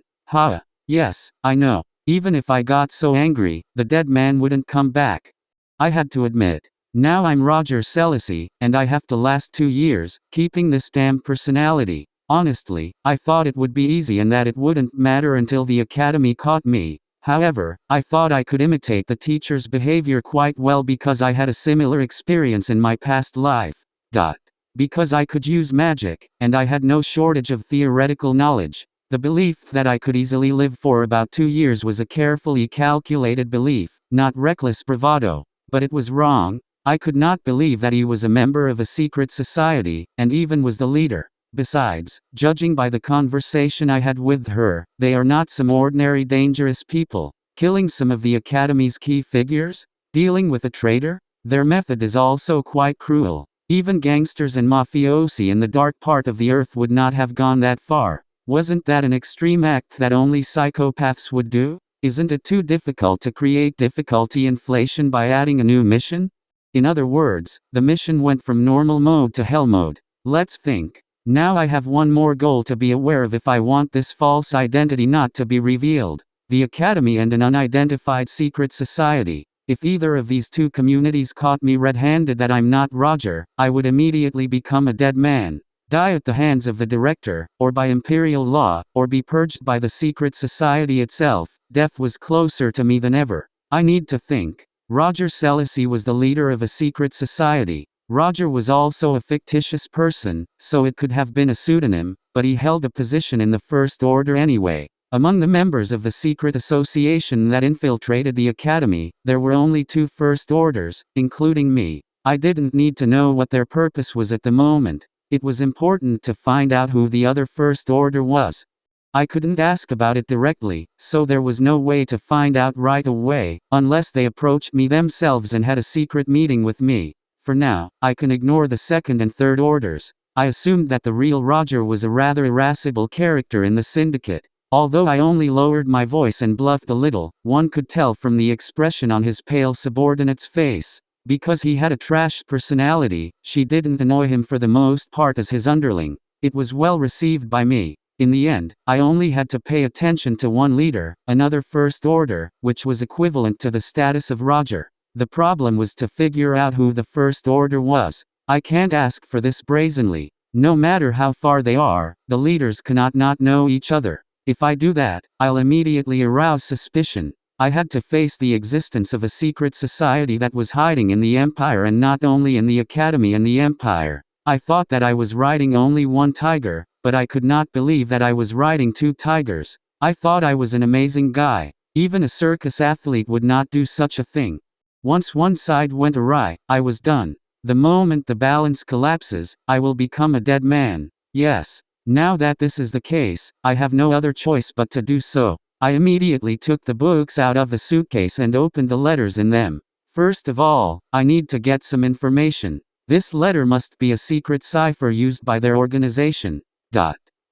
Yes, I know. Even if I got so angry, the dead man wouldn't come back. I had to admit. Now I'm Roger Selassie, and I have to last 2 years, keeping this damn personality. Honestly, I thought it would be easy and that it wouldn't matter until the academy caught me. However, I thought I could imitate the teacher's behavior quite well because I had a similar experience in my past life. Because I could use magic, and I had no shortage of theoretical knowledge. The belief that I could easily live for about 2 years was a carefully calculated belief, not reckless bravado. But it was wrong. I could not believe that he was a member of a secret society, and even was the leader. Besides, judging by the conversation I had with her, they are not some ordinary dangerous people. Killing some of the Academy's key figures? Dealing with a traitor? Their method is also quite cruel. Even gangsters and mafiosi in the dark part of the earth would not have gone that far. Wasn't that an extreme act that only psychopaths would do? Isn't it too difficult to create difficulty inflation by adding a new mission? In other words, the mission went from normal mode to hell mode. Let's think. Now I have one more goal to be aware of if I want this false identity not to be revealed. The Academy and an unidentified secret society. If either of these two communities caught me red-handed that I'm not Roger, I would immediately become a dead man. Die at the hands of the director, or by imperial law, or be purged by the secret society itself. Death was closer to me than ever. I need to think. Roger Selassie was the leader of a secret society. Roger was also a fictitious person, so it could have been a pseudonym, but he held a position in the First Order anyway. Among the members of the secret association that infiltrated the Academy, there were only 2 First Orders, including me. I didn't need to know what their purpose was at the moment. It was important to find out who the other First Order was. I couldn't ask about it directly, so there was no way to find out right away, unless they approached me themselves and had a secret meeting with me. For now, I can ignore the Second and Third Orders. I assumed that the real Roger was a rather irascible character in the syndicate. Although I only lowered my voice and bluffed a little, one could tell from the expression on his pale subordinate's face. Because he had a trash personality, she didn't annoy him for the most part as his underling. It was well received by me. In the end, I only had to pay attention to one leader, another First Order, which was equivalent to the status of Roger. The problem was to figure out who the First Order was. I can't ask for this brazenly. No matter how far they are, the leaders cannot not know each other. If I do that, I'll immediately arouse suspicion. I had to face the existence of a secret society that was hiding in the Empire, and not only in the Academy and the Empire. I thought that I was riding only one tiger, but I could not believe that I was riding 2 tigers. I thought I was an amazing guy. Even a circus athlete would not do such a thing. Once one side went awry, I was done. The moment the balance collapses, I will become a dead man. Yes. Now that this is the case, I have no other choice but to do so. I immediately took the books out of the suitcase and opened the letters in them. First of all, I need to get some information. This letter must be a secret cipher used by their organization.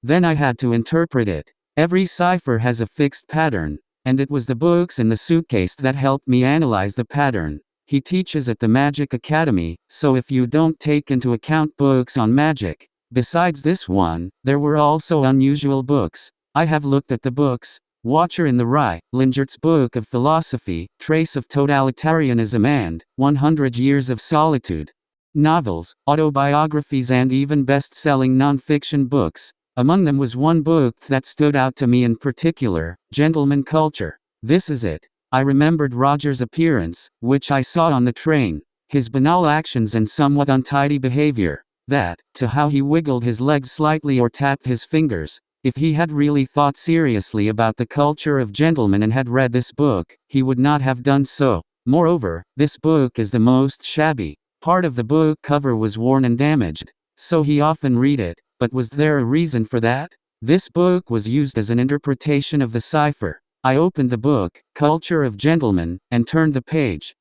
Then I had to interpret it. Every cipher has a fixed pattern, and it was the books in the suitcase that helped me analyze the pattern. He teaches at the Magic Academy, so if you don't take into account books on magic. Besides this one, there were also unusual books. I have looked at the books. Watcher in the Rye, Lingert's Book of Philosophy, Trace of Totalitarianism, and 100 Years of Solitude. Novels, autobiographies, and even best-selling non-fiction books. Among them was one book that stood out to me in particular, Gentleman Culture. This is it. I remembered Roger's appearance, which I saw on the train, his banal actions and somewhat untidy behavior. That, to how he wiggled his legs slightly or tapped his fingers. If he had really thought seriously about the culture of gentlemen and had read this book, he would not have done so. Moreover, this book is the most shabby. Part of the book cover was worn and damaged, so he often read it. But was there a reason for that? This book was used as an interpretation of the cipher. I opened the book, Culture of Gentlemen, and turned the page.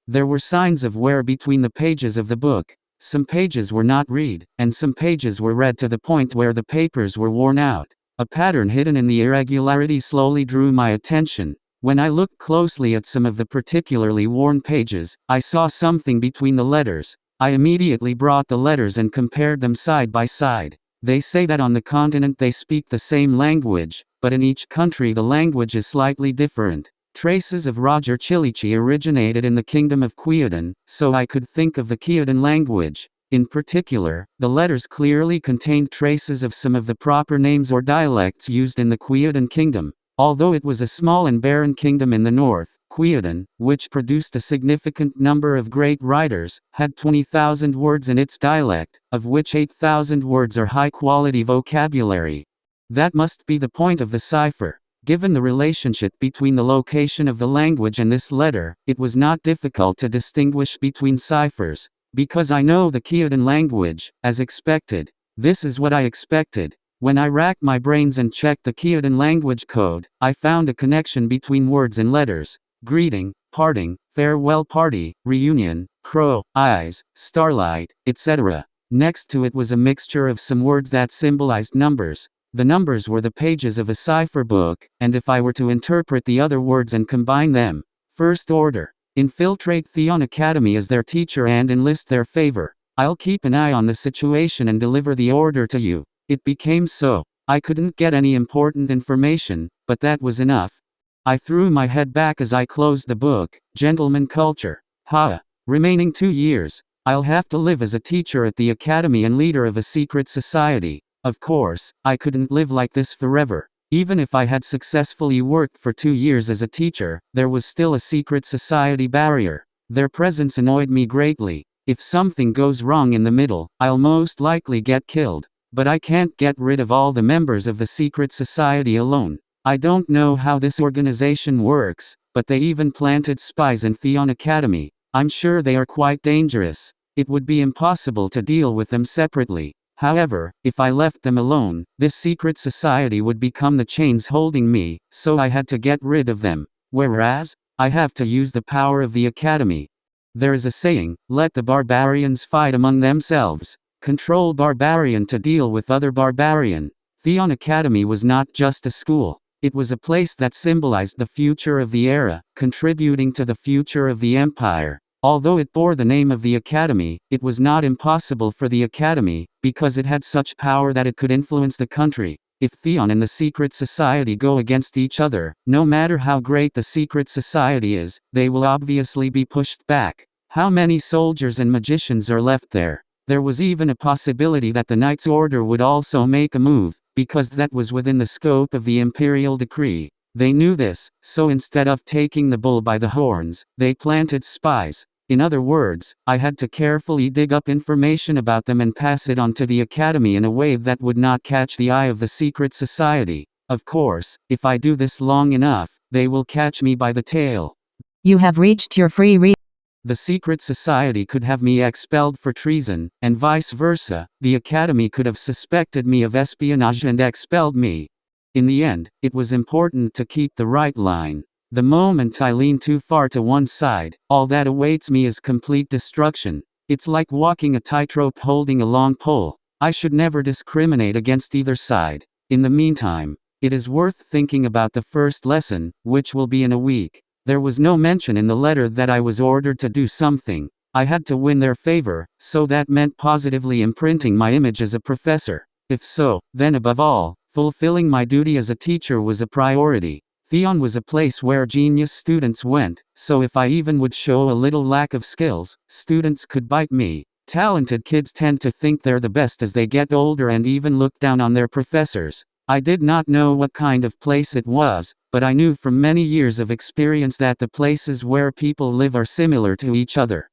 There were signs of wear between the pages of the book. Some pages were not read, and some pages were read to the point where the papers were worn out. A pattern hidden in the irregularity slowly drew my attention. When I looked closely at some of the particularly worn pages, I saw something between the letters. I immediately brought the letters and compared them side by side. They say that on the continent they speak the same language, but in each country the language is slightly different. Traces of Roger Chilichi originated in the kingdom of Quioden, so I could think of the Quioden language. In particular, the letters clearly contained traces of some of the proper names or dialects used in the Quioden kingdom. Although it was a small and barren kingdom in the north, Quioden, which produced a significant number of great writers, had 20,000 words in its dialect, of which 8,000 words are high-quality vocabulary. That must be the point of the cipher. Given the relationship between the location of the language and this letter, it was not difficult to distinguish between ciphers, because I know the Kyodan language, as expected. This is what I expected. When I racked my brains and checked the Kyodan language code, I found a connection between words and letters. Greeting, parting, farewell party, reunion, crow, eyes, starlight, etc. Next to it was a mixture of some words that symbolized numbers. The numbers were the pages of a cipher book, and if I were to interpret the other words and combine them, first order, infiltrate Theon Academy as their teacher and enlist their favor. I'll keep an eye on the situation and deliver the order to you. It became so. I couldn't get any important information, but that was enough. I threw my head back as I closed the book. Gentleman culture. Remaining 2 years. I'll have to live as a teacher at the academy and leader of a secret society. Of course, I couldn't live like this forever. Even if I had successfully worked for 2 years as a teacher, there was still a secret society barrier. Their presence annoyed me greatly. If something goes wrong in the middle, I'll most likely get killed. But I can't get rid of all the members of the secret society alone. I don't know how this organization works, but they even planted spies in Theon Academy. I'm sure they are quite dangerous. It would be impossible to deal with them separately. However, if I left them alone, this secret society would become the chains holding me, so I had to get rid of them. Whereas, I have to use the power of the academy. There is a saying, let the barbarians fight among themselves. Control barbarian to deal with other barbarian. Theon Academy was not just a school. It was a place that symbolized the future of the era, contributing to the future of the empire. Although it bore the name of the academy, it was not impossible for the academy, because it had such power that it could influence the country. If Theon and the secret society go against each other, no matter how great the secret society is, they will obviously be pushed back. How many soldiers and magicians are left there? There was even a possibility that the Knights Order would also make a move, because that was within the scope of the imperial decree. They knew this, so instead of taking the bull by the horns, they planted spies. In other words, I had to carefully dig up information about them and pass it on to the academy in a way that would not catch the eye of the secret society. Of course, if I do this long enough, they will catch me by the tail. You have reached your free read. The secret society could have me expelled for treason, and vice versa. The academy could have suspected me of espionage and expelled me. In the end, it was important to keep the right line. The moment I lean too far to one side, all that awaits me is complete destruction. It's like walking a tightrope holding a long pole. I should never discriminate against either side. In the meantime, it is worth thinking about the first lesson, which will be in a week. There was no mention in the letter that I was ordered to do something. I had to win their favor, so that meant positively imprinting my image as a professor. If so, then above all, fulfilling my duty as a teacher was a priority. Theon was a place where genius students went, so if I even would show a little lack of skills, students could bite me. Talented kids tend to think they're the best as they get older and even look down on their professors. I did not know what kind of place it was, but I knew from many years of experience that the places where people live are similar to each other.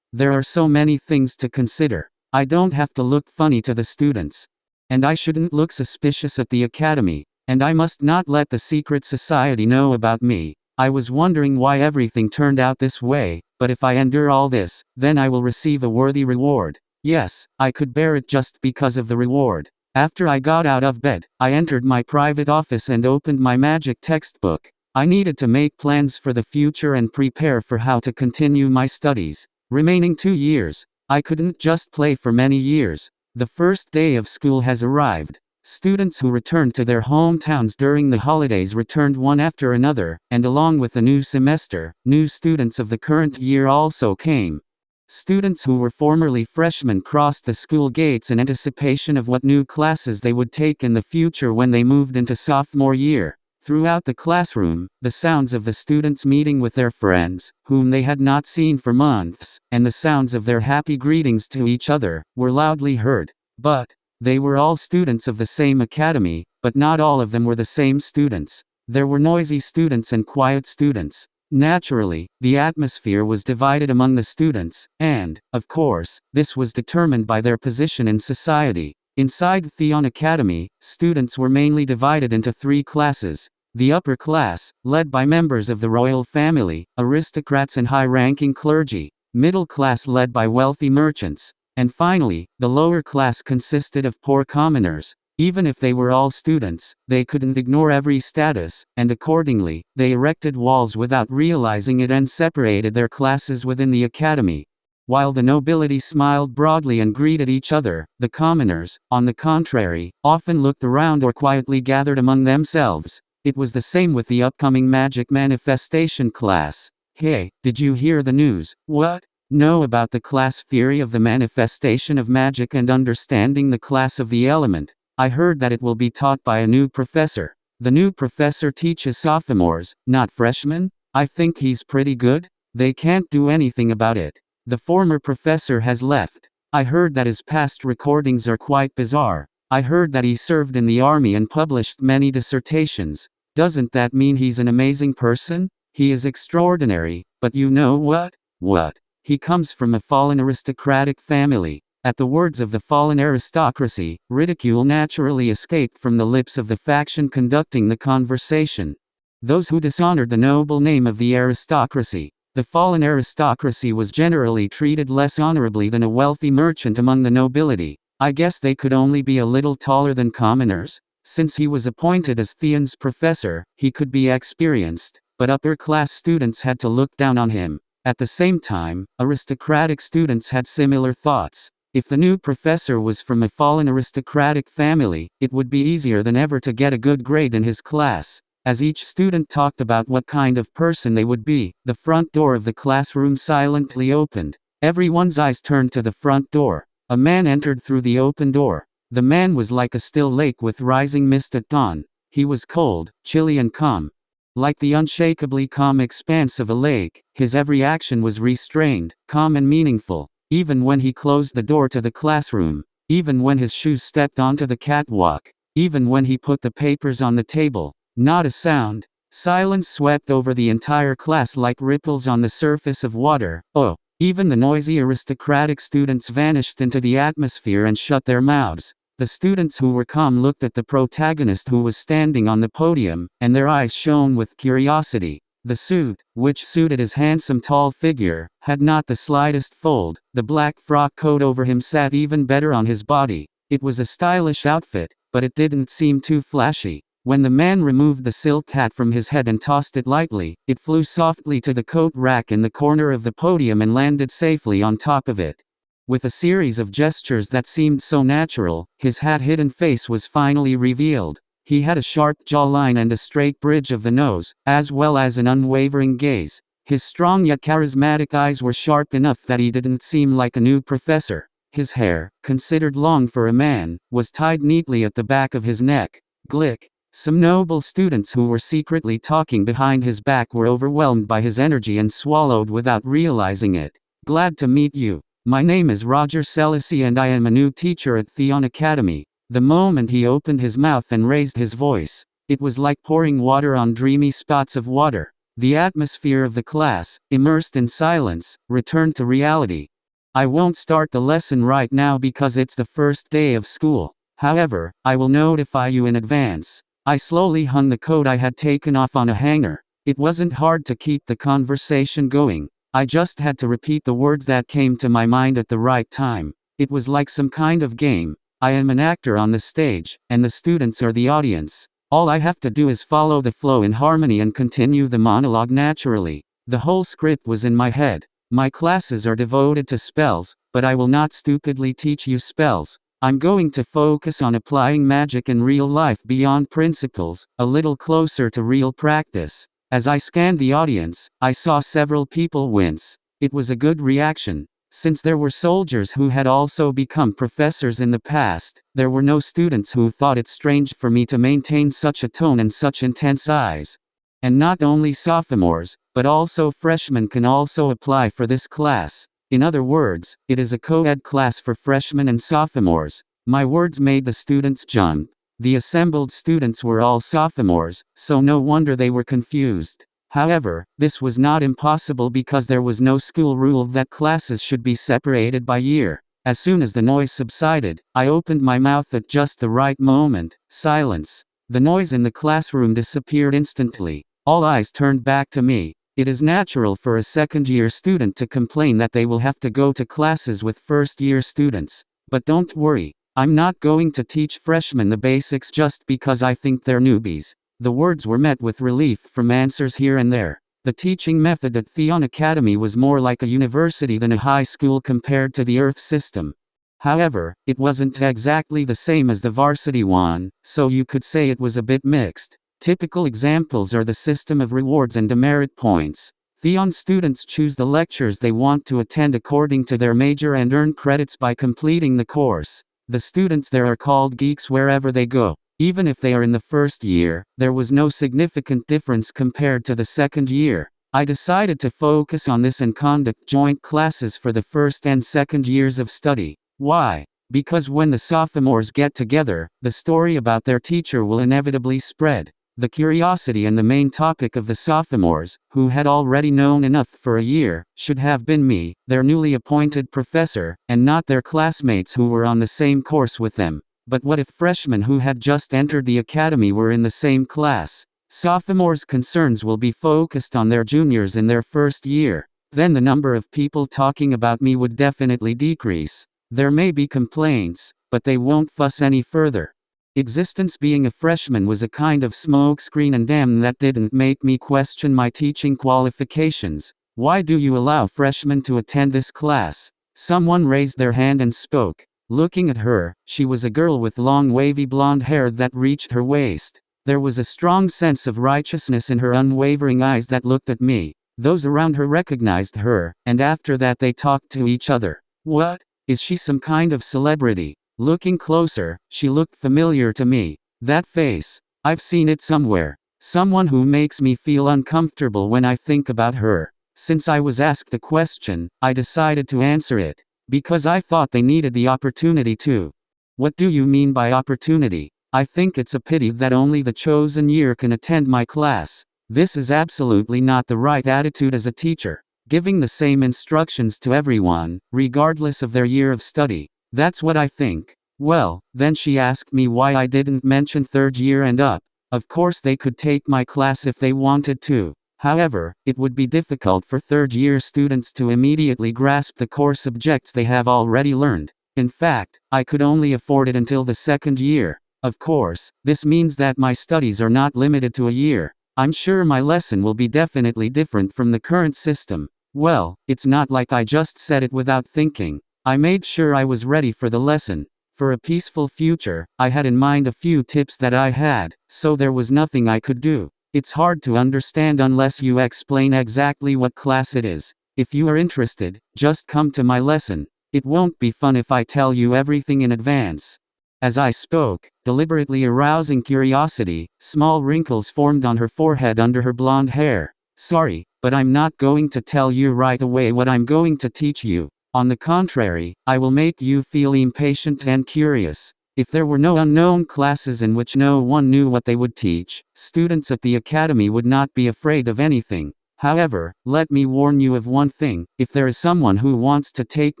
There are so many things to consider. I don't have to look funny to the students. And I shouldn't look suspicious at the academy. And I must not let the secret society know about me. I was wondering why everything turned out this way, but if I endure all this, then I will receive a worthy reward. Yes, I could bear it just because of the reward. After I got out of bed, I entered my private office and opened my magic textbook. I needed to make plans for the future and prepare for how to continue my studies. Remaining 2 years. I couldn't just play for many years. The first day of school has arrived. Students who returned to their hometowns during the holidays returned one after another, and along with the new semester, new students of the current year also came. Students who were formerly freshmen crossed the school gates in anticipation of what new classes they would take in the future when they moved into sophomore year. Throughout the classroom, the sounds of the students meeting with their friends, whom they had not seen for months, and the sounds of their happy greetings to each other, were loudly heard. But they were all students of the same academy, but not all of them were the same students. There were noisy students and quiet students. Naturally, the atmosphere was divided among the students, and, of course, this was determined by their position in society. Inside Theon Academy, students were mainly divided into 3 classes. The upper class, led by members of the royal family, aristocrats and high-ranking clergy. Middle class led by wealthy merchants. And finally, the lower class consisted of poor commoners. Even if they were all students, they couldn't ignore every status, and accordingly, they erected walls without realizing it and separated their classes within the academy. While the nobility smiled broadly and greeted each other, the commoners, on the contrary, often looked around or quietly gathered among themselves. It was the same with the upcoming magic manifestation class. Hey, did you hear the news? What? Know about the class theory of the manifestation of magic and understanding the class of the element. I heard that it will be taught by a new professor. The new professor teaches sophomores, not freshmen? I think he's pretty good. They can't do anything about it. The former professor has left. I heard that his past recordings are quite bizarre. I heard that he served in the army and published many dissertations. Doesn't that mean he's an amazing person? He is extraordinary, but you know what? What? He comes from a fallen aristocratic family. At the words of the fallen aristocracy, ridicule naturally escaped from the lips of the faction conducting the conversation. Those who dishonored the noble name of the aristocracy. The fallen aristocracy was generally treated less honorably than a wealthy merchant among the nobility. I guess they could only be a little taller than commoners. Since he was appointed as Theon's professor, he could be experienced, but upper-class students had to look down on him. At the same time, aristocratic students had similar thoughts. If the new professor was from a fallen aristocratic family, it would be easier than ever to get a good grade in his class. As each student talked about what kind of person they would be, the front door of the classroom silently opened. Everyone's eyes turned to the front door. A man entered through the open door. The man was like a still lake with rising mist at dawn. He was cold, chilly and calm. Like the unshakably calm expanse of a lake, his every action was restrained, calm and meaningful. Even when he closed the door to the classroom, even when his shoes stepped onto the catwalk, even when he put the papers on the table, not a sound. Silence swept over the entire class like ripples on the surface of water. Oh, even the noisy aristocratic students vanished into the atmosphere and shut their mouths. The students who were calm looked at the protagonist who was standing on the podium, and their eyes shone with curiosity. The suit, which suited his handsome tall figure, had not the slightest fold. The black frock coat over him sat even better on his body. It was a stylish outfit, but it didn't seem too flashy. When the man removed the silk hat from his head and tossed it lightly, it flew softly to the coat rack in the corner of the podium and landed safely on top of it. With a series of gestures that seemed so natural, his hat-hidden face was finally revealed. He had a sharp jawline and a straight bridge of the nose, as well as an unwavering gaze. His strong yet charismatic eyes were sharp enough that he didn't seem like a new professor. His hair, considered long for a man, was tied neatly at the back of his neck. Glick. Some noble students who were secretly talking behind his back were overwhelmed by his energy and swallowed without realizing it. Glad to meet you. My name is Roger Selassie and I am a new teacher at Theon Academy. The moment he opened his mouth and raised his voice, it was like pouring water on dreamy spots of water. The atmosphere of the class, immersed in silence, returned to reality. I won't start the lesson right now because it's the first day of school. However, I will notify you in advance. I slowly hung the coat I had taken off on a hanger. It wasn't hard to keep the conversation going. I just had to repeat the words that came to my mind at the right time. It was like some kind of game. I am an actor on the stage, and the students are the audience. All I have to do is follow the flow in harmony and continue the monologue naturally. The whole script was in my head. My classes are devoted to spells, but I will not stupidly teach you spells. I'm going to focus on applying magic in real life beyond principles, a little closer to real practice. As I scanned the audience, I saw several people wince. It was a good reaction. Since there were soldiers who had also become professors in the past, there were no students who thought it strange for me to maintain such a tone and such intense eyes. And not only sophomores, but also freshmen can also apply for this class. In other words, it is a co-ed class for freshmen and sophomores. My words made the students jump. The assembled students were all sophomores, so no wonder they were confused. However, this was not impossible because there was no school rule that classes should be separated by year. As soon as the noise subsided, I opened my mouth at just the right moment. Silence. The noise in the classroom disappeared instantly. All eyes turned back to me. It is natural for a second-year student to complain that they will have to go to classes with first-year students. But don't worry. I'm not going to teach freshmen the basics just because I think they're newbies. The words were met with relief from answers here and there. The teaching method at Theon Academy was more like a university than a high school compared to the Earth system. However, it wasn't exactly the same as the varsity one, so you could say it was a bit mixed. Typical examples are the system of rewards and demerit points. Theon students choose the lectures they want to attend according to their major and earn credits by completing the course. The students there are called geeks wherever they go. Even if they are in the first year, there was no significant difference compared to the second year. I decided to focus on this and conduct joint classes for the first and second years of study. Why? Because when the sophomores get together, the story about their teacher will inevitably spread. The curiosity and the main topic of the sophomores, who had already known enough for a year, should have been me, their newly appointed professor, and not their classmates who were on the same course with them. But what if freshmen who had just entered the academy were in the same class? Sophomores' concerns will be focused on their juniors in their first year. Then the number of people talking about me would definitely decrease. There may be complaints, but they won't fuss any further. Existence being a freshman was a kind of smokescreen, and damn, that didn't make me question my teaching qualifications. Why do you allow freshmen to attend this class? Someone raised their hand and spoke. Looking at her, she was a girl with long wavy blonde hair that reached her waist. There was a strong sense of righteousness in her unwavering eyes that looked at me. Those around her recognized her, and after that they talked to each other. What? Is she some kind of celebrity? Looking closer, she looked familiar to me. That face. I've seen it somewhere. Someone who makes me feel uncomfortable when I think about her. Since I was asked a question, I decided to answer it. Because I thought they needed the opportunity to. What do you mean by opportunity? I think it's a pity that only the chosen year can attend my class. This is absolutely not the right attitude as a teacher. Giving the same instructions to everyone, regardless of their year of study. That's what I think. Well, then she asked me why I didn't mention third year and up. Of course they could take my class if they wanted to. However, it would be difficult for third-year students to immediately grasp the core subjects they have already learned. In fact, I could only afford it until the second year. Of course, this means that my studies are not limited to a year. I'm sure my lesson will be definitely different from the current system. Well, it's not like I just said it without thinking. I made sure I was ready for the lesson. For a peaceful future, I had in mind a few tips that I had, so there was nothing I could do. It's hard to understand unless you explain exactly what class it is. If you are interested, just come to my lesson. It won't be fun if I tell you everything in advance. As I spoke, deliberately arousing curiosity, small wrinkles formed on her forehead under her blonde hair. Sorry, but I'm not going to tell you right away what I'm going to teach you. On the contrary, I will make you feel impatient and curious. If there were no unknown classes in which no one knew what they would teach, students at the academy would not be afraid of anything. However, let me warn you of one thing: if there is someone who wants to take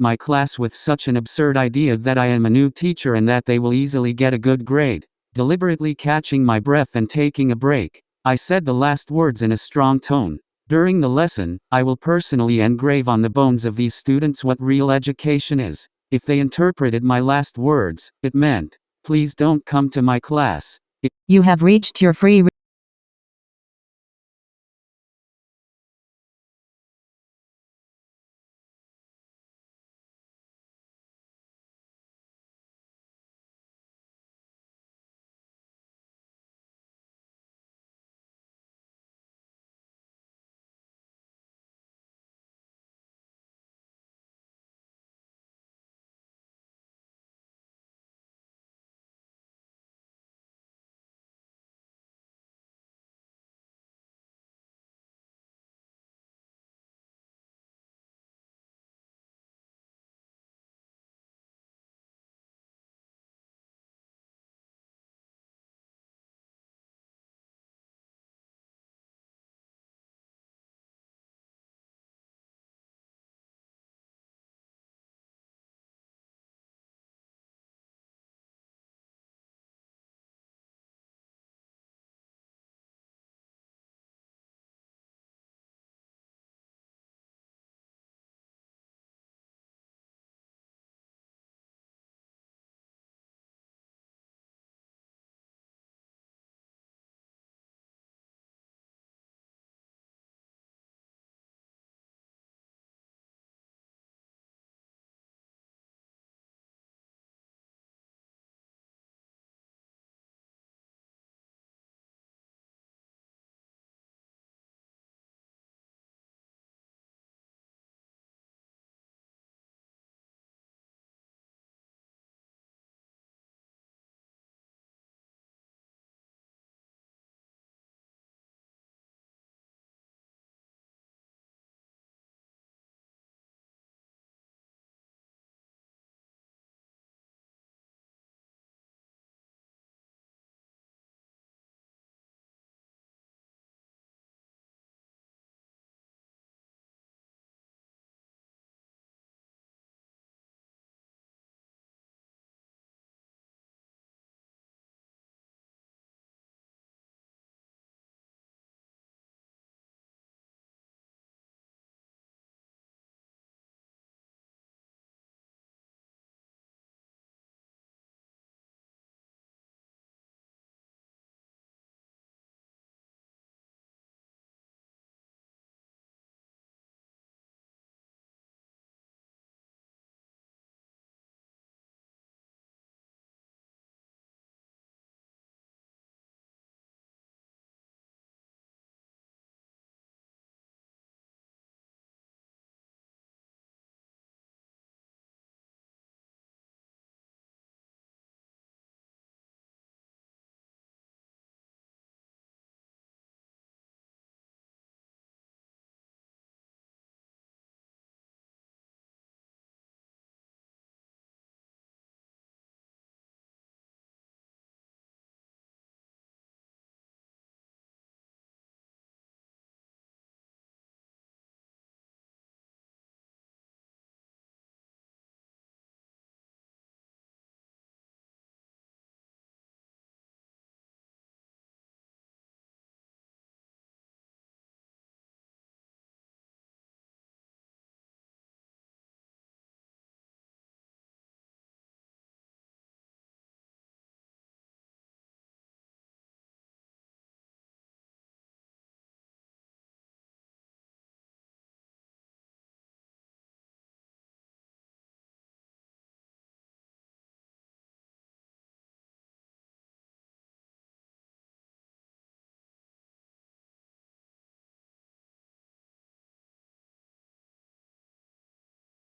my class with such an absurd idea that I am a new teacher and that they will easily get a good grade, deliberately catching my breath and taking a break, I said the last words in a strong tone. During the lesson, I will personally engrave on the bones of these students what real education is. If they interpreted my last words, it meant, please don't come to my class. You have reached your free